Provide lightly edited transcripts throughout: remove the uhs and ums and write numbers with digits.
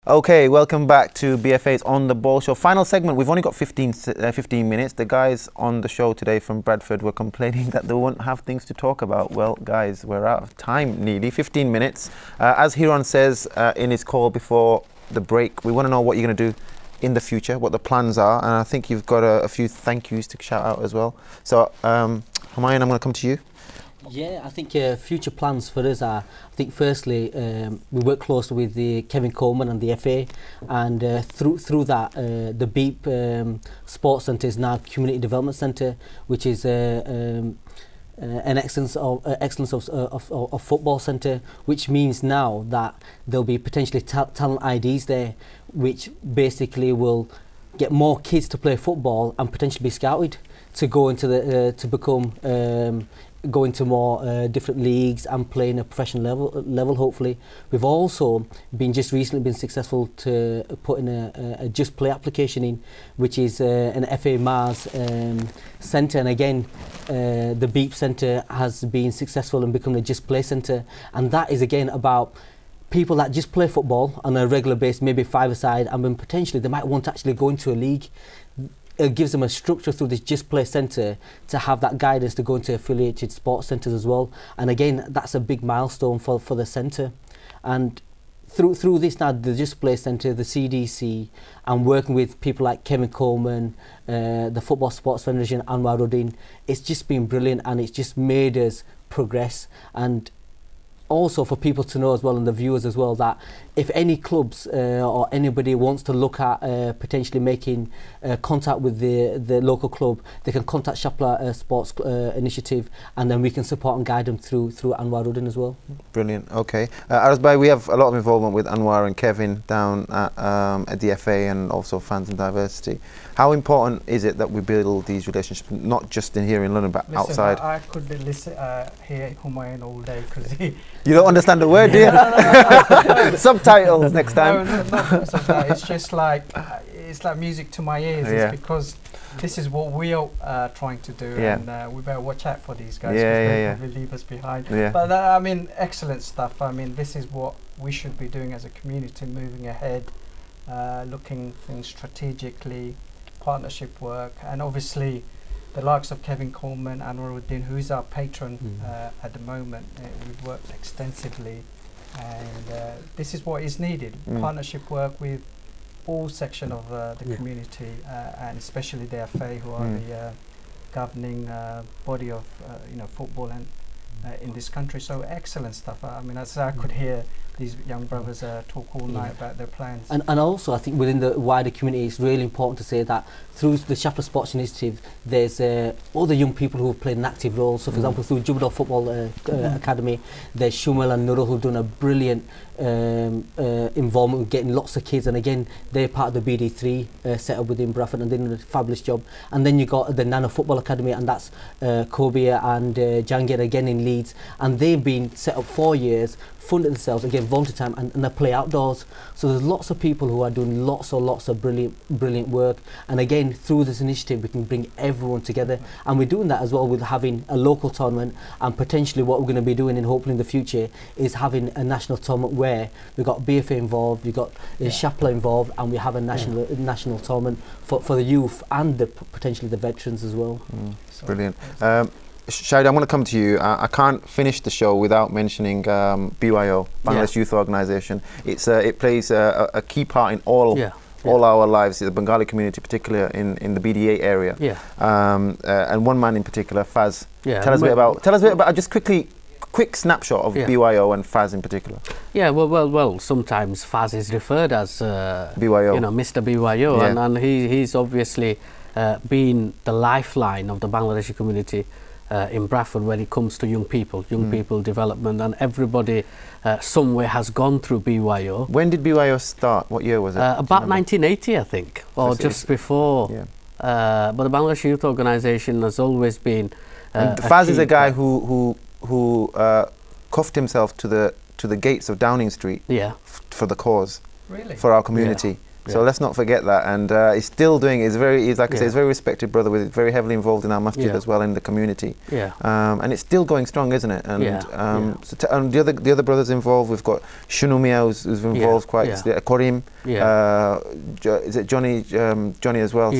Okay, welcome back to BFA's On The Ball Show. Final segment. We've only got 15 minutes. The guys on the show today from Bradford were complaining that they won't have things to talk about. Well, guys, we're out of time nearly. 15 minutes. As Hiron says in his call before the break, we want to know what you're going to do in the future, what the plans are, and I think you've got a few thank yous to shout out as well. So, Humayun, I'm going to come to you. Yeah, I think future plans for us are, I think firstly, we work closely with the Kevin Coleman and the FA, and through that, the Beep Sports Centre is now Community Development Centre, which is an excellence of football centre, which means now that there'll be potentially talent IDs there, which basically will get more kids to play football and potentially be scouted to go into the to become go into more different leagues and play in a professional level hopefully. We've also just recently been successful to put in a Just Play application in, which is an FA Mars centre, and again the Beep Centre has been successful in becoming a Just Play centre, and that is again about people that just play football on a regular basis, maybe five-a-side, and then potentially they might want to actually go into a league. It gives them a structure through this Just Play Centre to have that guidance to go into affiliated sports centres as well. And again, that's a big milestone for the centre. And through this now, the Just Play Centre, the CDC, and working with people like Kevin Coleman, the Football Sports Federation, Anwar Uddin, it's just been brilliant, and it's just made us progress. And also for people to know as well, and the viewers as well, that if any clubs or anybody wants to look at potentially making contact with the local club, they can contact Shapla Sports Initiative, and then we can support and guide them through Anwar Uddin as well. Brilliant. Okay, Arazbai, we have a lot of involvement with Anwar and Kevin down at DFA, and also Fans and Diversity. How important is it that we build these relationships, not just in here in London, but outside? I could hear Humayun all day because he... You don't understand the word, do you? Subtitles next time. No, not subtitles. It's just like it's like music to my ears. Yeah. It's because this is what we are trying to do, and we better watch out for these guys because they probably leave us behind. Yeah. But I mean, excellent stuff. I mean, this is what we should be doing as a community, moving ahead, looking things strategically, partnership work, and obviously the likes of Kevin Coleman, Anwar Uddin, who is our patron at the moment. We've worked extensively, and this is what is needed. Partnership work with all sections of the community, and especially the FA, who are the governing body of football and in this country. So excellent stuff. I mean, as I could hear these young brothers talk all night about their plans. And also, I think within the wider community, it's really important to say that through the Shapla Sports Initiative, there's all the young people who have played an active role. So, for example, through Jubilee Football Academy, there's Shumal and Nurul who've done a brilliant involvement with getting lots of kids. And again, they're part of the BD3 set up within Bradford, and they're doing a fabulous job. And then you got the Nana Football Academy, and that's Kobia and Jangir again in Leeds. And they've been set up 4 years, funded themselves, again, volunteer time, and they play outdoors. So there's lots of people who are doing lots of brilliant work. And again, through this initiative, we can bring everyone together. And we're doing that as well with having a local tournament, and potentially what we're going to be doing, and hopefully in the future, is having a national tournament where we've got BFA involved, we've got Shapla involved, and we have a national tournament for the youth and potentially the veterans as well. Brilliant. Shahid, I'm going to come to you. I can't finish the show without mentioning BYO, Bangladesh Youth Organisation. It plays a key part in all our lives, the Bengali community, particularly in the BD8 area. And one man in particular, Faz. Tell us a bit about just quick snapshot of BYO and Faz in particular. Yeah, well. Sometimes Faz is referred as BYO. Mr. BYO, and he's obviously been the lifeline of the Bangladeshi community in Bradford when it comes to young people development, and everybody somewhere has gone through BYO. When did BYO start? What year was it? About 1980, I think, or just before. But the Bangladesh Youth Organisation has always been. Faz is a guy who cuffed himself to the gates of Downing Street for the cause, for our community. So let's not forget that. And he's still doing. He's like I say, he's a very respected brother. With very heavily involved in our masjid as well in the community. Yeah. And it's still going strong, isn't it? And so and the other brothers involved. We've got Shunumia who's involved quite. Korim. Is it Johnny? Johnny as well.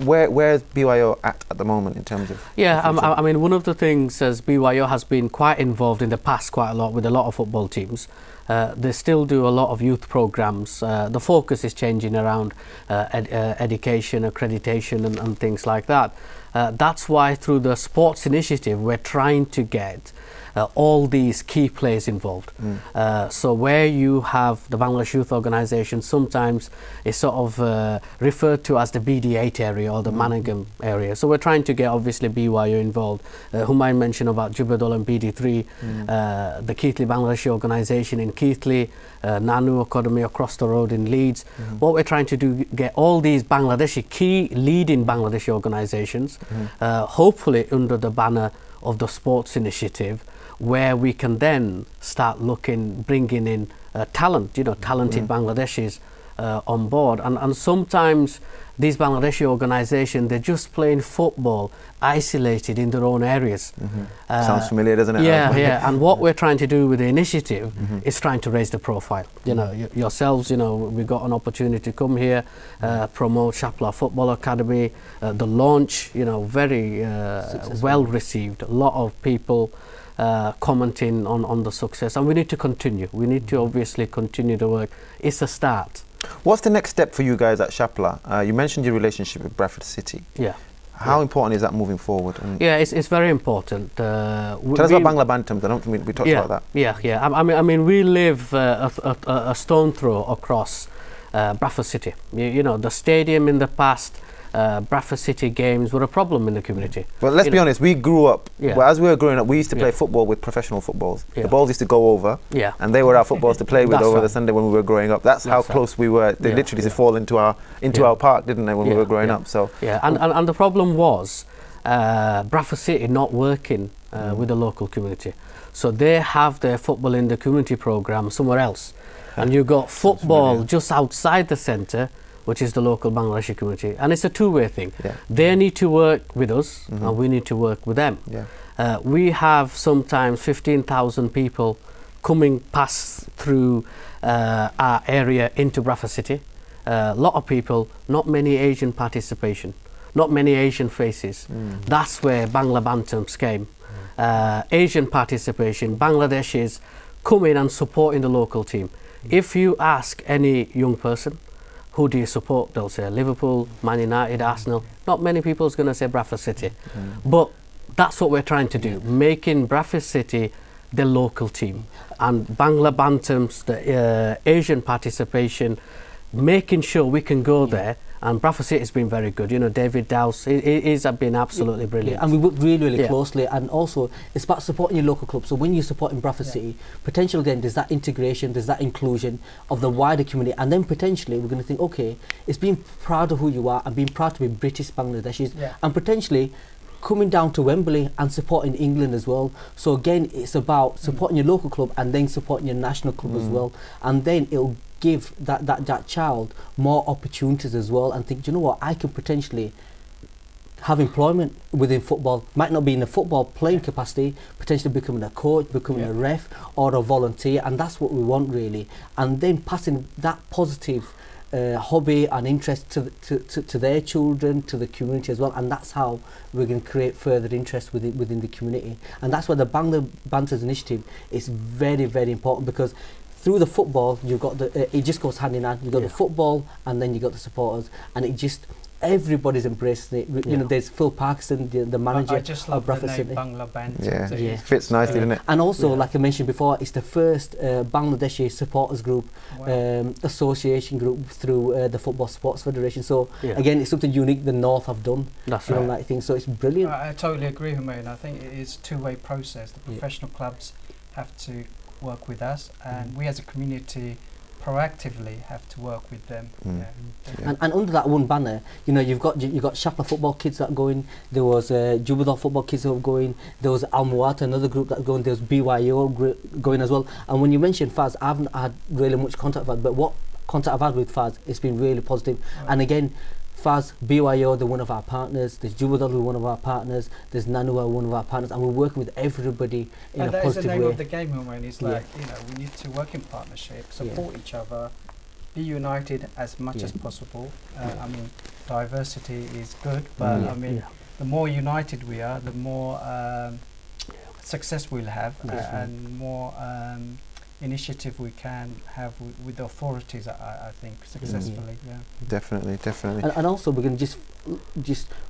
Where's BYO at the moment in terms of? I mean, one of the things as BYO has been quite involved in the past quite a lot with a lot of football teams. They still do a lot of youth programs. The focus is changing around education, accreditation and things like that. That's why through the sports initiative we're trying to get all these key players involved. So where you have the Bangladesh Youth Organisation, sometimes it's sort of referred to as the BD8 area or the Manningham area. So we're trying to get obviously BYO involved. Humayun mentioned about Jubadol and BD3, the Keighley Bangladeshi Organisation in Keighley, Nanu Academy across the road in Leeds. What we're trying to do, get all these Bangladeshi, key leading Bangladeshi organisations, hopefully under the banner of the sports initiative, where we can then start bringing in talent, talented Bangladeshis on board. And sometimes these Bangladeshi organisations, they're just playing football isolated in their own areas. Sounds familiar, doesn't it? And what we're trying to do with the initiative is trying to raise the profile. Yourselves, we got an opportunity to come here, promote Shapla Football Academy. The launch, very well received. A lot of people commenting on the success, and we need to continue. We need to obviously continue the work. It's a start. What's the next step for you guys at Shapla? You mentioned your relationship with Bradford City. How important is that moving forward? And it's very important. Tell us about Bangla Bantams. I don't think we talked about that. I mean, we live a stone throw across Bradford City. The stadium in the past, Bradford City games were a problem in the community. Well, let's be honest, we grew up, well, as we were growing up, we used to play football with professional footballs. The balls used to go over, and they were our footballs to play with over the Sunday when we were growing up. That's how close we were. They literally used to fall into our park, didn't they, when we were growing up? So and the problem was Bradford City not working with the local community. So they have their football in the community programme somewhere else. And you got football just outside the centre, which is the local Bangladeshi community. And it's a two-way thing. They need to work with us, and we need to work with them. We have sometimes 15,000 people coming past through our area into Bradford City. A lot of people, not many Asian participation, not many Asian faces. That's where Bangla Bantams came. Asian participation, Bangladeshis coming and supporting the local team. If you ask any young person, who do you support? They'll say Liverpool, Man United, Arsenal. Not many people is going to say Bradford City. But that's what we're trying to do, making Bradford City the local team. And Bangla Bantams, the Asian participation, making sure we can go there. And Bradford City has been very good. David Dowse, he's been absolutely brilliant. And we work really closely. And also, it's about supporting your local club. So when you're supporting Bradford City, potentially then there's that integration, there's that inclusion of the wider community. And then potentially we're going to think, okay, it's being proud of who you are and being proud to be British Bangladeshis. And potentially coming down to Wembley and supporting England as well. So again, it's about supporting your local club and then supporting your national club as well. And then it'll give that child more opportunities as well, and think, do you know what, I can potentially have employment within football. Might not be in a football playing capacity, potentially becoming a coach, becoming a ref or a volunteer, and that's what we want really. And then passing that positive hobby and interest to their children, to the community as well, and that's how we're going to create further interest within the community. And that's why the Bangla Bantams initiative is very, very important, because through the football, you've got it just goes hand in hand. You've got the football, and then you've got the supporters, and it just, everybody's embracing it. There's Phil Parkinson, the manager of Bradford City. Bangla Bantams. It fits nicely, doesn't it? And also, like I mentioned before, it's the first Bangladeshi supporters group, association group through the Football Sports Federation. So again, it's something unique the North have done. That's like thing. So it's brilliant. I totally agree, Humayun. I think it is a two-way process. The professional clubs have to work with us, and we as a community proactively have to work with them. And under that one banner, you've got Shapla football kids that are going. There was Jubadal football kids who are going. There was Al Muwata, another group that's going. There was BYO going as well. And when you mentioned Faz, I haven't had really much contact with that, but what contact I've had with Faz, it's been really positive. And again, Faz, BYO, they're one of our partners. There's Jubadal, who are one of our partners. There's Nanu, who are one of our partners, and we're working with everybody in a positive way. And that is the name of the game, Humayun. It's like, you know, we need to work in partnership, support each other, be united as much as possible. I mean, diversity is good, but I mean, the more united we are, the more success we'll have, and more initiative we can have with the authorities, I think, successfully. Definitely. And also we're going to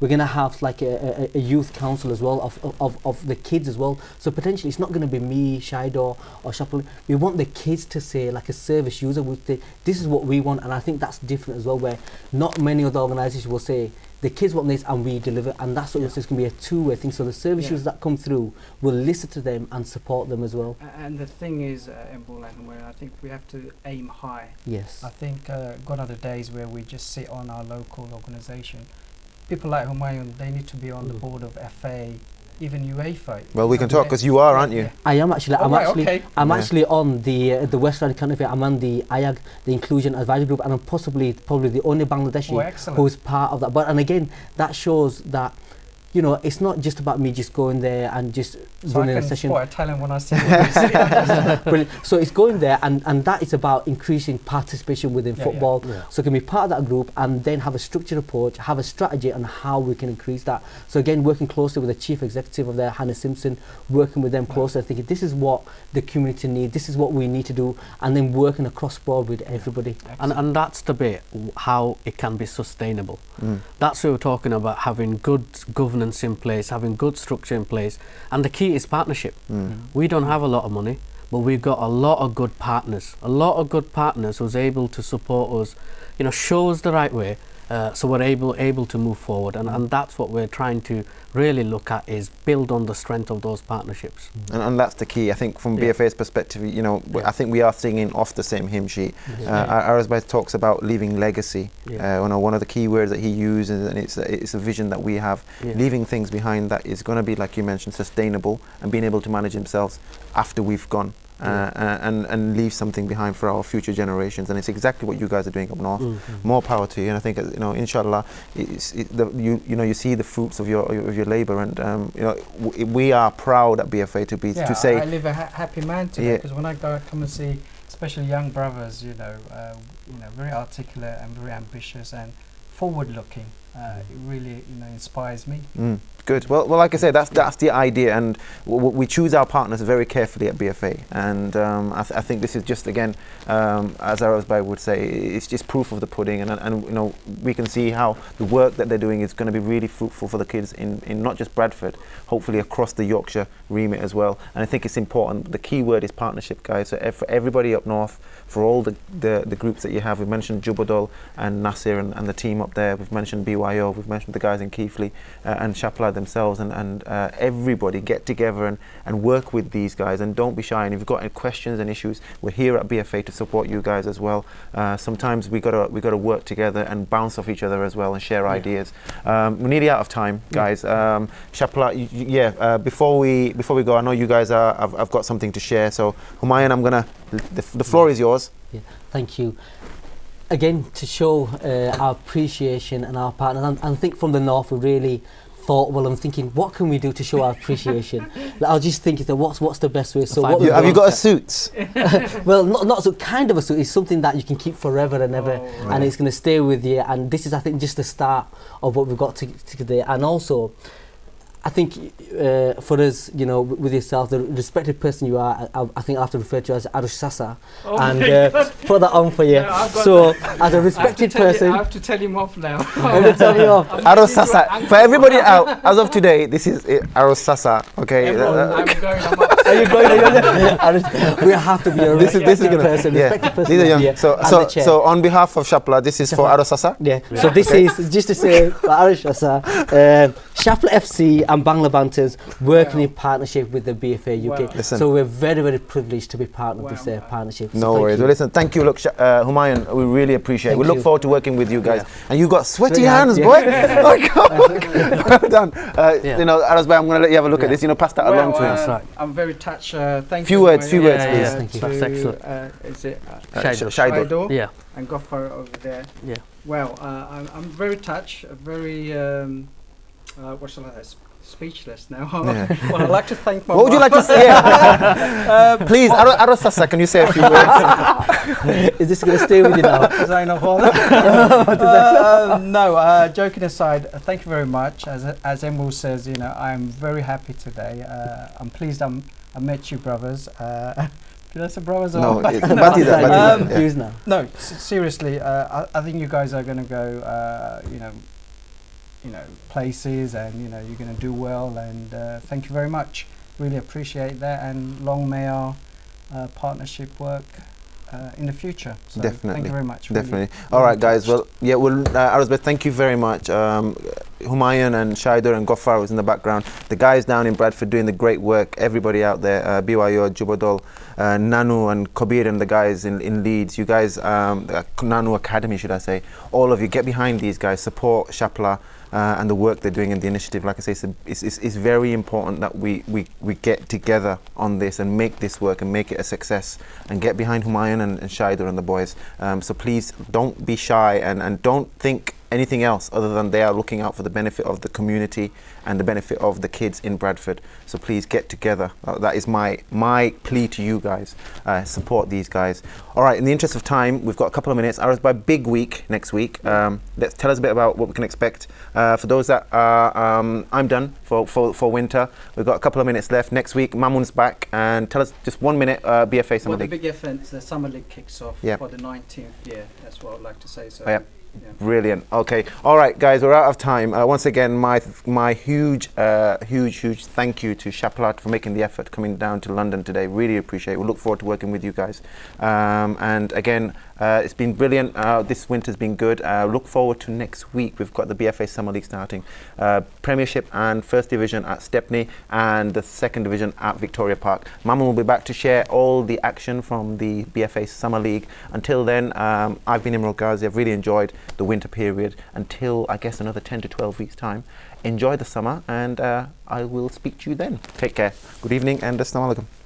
we're going to have like a youth council as well of the kids as well. So potentially it's not going to be me, Shaido or Shapul. We want the kids to say, like a service user would say, this is what we want. And I think that's different as well, where not many other organisations will say, the kids want this and we deliver, and that's what it's going to be a two-way thing. So the service users that come through will listen to them and support them as well. And the thing is, I think we have to aim high. Yes. I think gone are the days where we just sit on our local organisation. People like Humayun, they need to be on the board of FA, even UEFA. Well, we can talk because you are, aren't you? I am actually. I'm actually on the West Radical Country. I'm on the IAG, the Inclusion Advisory Group, and I'm probably the only Bangladeshi who's part of that. But and again, that shows that, you know, it's not just about me just going there and just running a session. I tell him when I see him. So it's going there, and that is about increasing participation within football. So it can be part of that group and then have a structured approach, have a strategy on how we can increase that. So again, working closely with the chief executive of there, Hannah Simpson, working with them closely, thinking this is what the community needs, this is what we need to do, and then working across board with everybody. And that's the bit, how it can be sustainable. That's what we're talking about, having good governance in place, having good structure in place, and the key is partnership. We don't have a lot of money, but we've got a lot of good partners, who's able to support us, you know, show us the right way, so we're able to move forward, and that's what we're trying to really look at, is build on the strength of those partnerships. And that's the key, I think, from BFA's perspective. You know, I think we are singing off the same hymn sheet. Arazbay talks about leaving legacy. You know, one of the key words that he uses, and it's a vision that we have, leaving things behind that is going to be, like you mentioned, sustainable, and being able to manage themselves after we've gone. And leave something behind for our future generations, and it's exactly what you guys are doing up north. More power to you, and I think, you know, inshallah, you see the fruits of your labour, and you know, we are proud at BFA to say. I live a happy man today, because when I come and see, especially young brothers, you know, very articulate and very ambitious and forward-looking, it really, you know, inspires me. Good. Well, like I said, that's the idea, and we choose our partners very carefully at BFA, and I think this is just, again, as Arazbay would say, it's just proof of the pudding, and you know, we can see how the work that they're doing is going to be really fruitful for the kids in not just Bradford, hopefully across the Yorkshire remit as well. And I think it's important. The key word is partnership, guys. So for everybody up north, for all the groups that you have, we've mentioned Jubadal and Nasir and the team up there. We've mentioned BYO. We've mentioned the guys in Keighley and Shapla themselves, and everybody get together and work with these guys, and don't be shy. And if you've got any questions and issues, we're here at BFA to support you guys as well. Sometimes we gotta work together and bounce off each other as well and share ideas. We're nearly out of time, guys. Shapla, before we go, I know you guys I've got something to share. So Humayun, the floor is yours. Thank you. Again, to show our appreciation and our partners, and I think from the north we really thought, well, I'm thinking, what can we do to show our appreciation? Like, I was just thinking, what's the best way? So have you got a suit? Well, not so kind of a suit. It's something that you can keep forever and ever, and it's going to stay with you. And this is, I think, just the start of what we've got today. And also, I think for us, you know, with yourself, the respected person you are, I think I have to refer to you as Arush Sasa, and put that on for you. Yeah, so, as a respected person, I have to tell him off now. Tell me off. Arush Sasa. For everybody out, as of today, this is Arush Sasa. Okay. I'm going. Are you going? We have to be a respected person. Respected person. These are young. So on behalf of Shapla, this is for Arush Sasa. Yeah. So this is just to say, Arush Sasa, Shapla FC and Bangla Banters working in partnership with the BFA UK. So we're very, very privileged to be part of this partnership. So no worries. Well, listen, thank you. Look, Humayun, we really appreciate it. We look forward to working with you guys. And you got sweaty hands, boy. Oh, God. Well done. You know, Arazbay, I'm going to let you have a look at this. You know, pass that along to him. I'm very touch. Thank Few you. words, few words, Yeah, please. yeah, thank you. That's excellent. Is it Shaido. Shaido Yeah, and Ghaffar over there? yeah. Well, I'm very touched, very what shall I say? Speechless now. Yeah. Well, I'd like to thank my What would you like to say? Yeah. Please, Arasasa, can you say a few words? Is this going to stay with you now? No, joking aside, thank you very much. As Emil says, you know, I'm very happy today. I'm pleased I met you, brothers. Did I say brothers? No, or it's Batida, I'm yeah. confused now. No, seriously, I think you guys are going to go, places, and you know you're going to do well. And thank you very much. Really appreciate that, and long may our partnership work in the future. So Definitely. Thank you very much. Definitely. Really, All really right, guys. touched. Well, yeah. Well, Arazbek, thank you very much. Humayun and Shaider and Ghaffar was in the background. The guys down in Bradford doing the great work. Everybody out there, BYO, Jubadol, Nanu and Kabir and the guys in Leeds. You guys, Nanu Academy, should I say? All of you, get behind these guys. Support Shapla. And the work they're doing in the initiative. Like I say, it's very important that we get together on this and make this work and make it a success and get behind Humayun and Shaider and the boys. So please don't be shy and don't think anything else other than they are looking out for the benefit of the community and the benefit of the kids in Bradford. So please get together. That is my plea to you guys. Support these guys. All right, in the interest of time, we've got a couple of minutes. By big week next week. Let's tell us a bit about what we can expect. For those that are, I'm done for winter. We've got a couple of minutes left. Next week, Mamun's back. And tell us just 1 minute, BFA Summer Well, the League. big event, the Summer League kicks off Yeah. for the 19th year. That's what I'd like to say. So, Oh, yeah. yeah. Brilliant. Okay. All right, guys, we're out of time. Once again, my huge thank you to Shaplat for making the effort coming down to London today. Really appreciate it. We look forward to working with you guys. And again, it's been brilliant. This winter's been good. Look forward to next week. We've got the BFA Summer League starting. Premiership and First Division at Stepney and the Second Division at Victoria Park. Maman will be back to share all the action from the BFA Summer League. Until then, I've been Imran Ghazi. I've really enjoyed the winter period until, I guess, another 10 to 12 weeks' time. Enjoy the summer, and I will speak to you then. Take care. Good evening, and assalamu alaikum.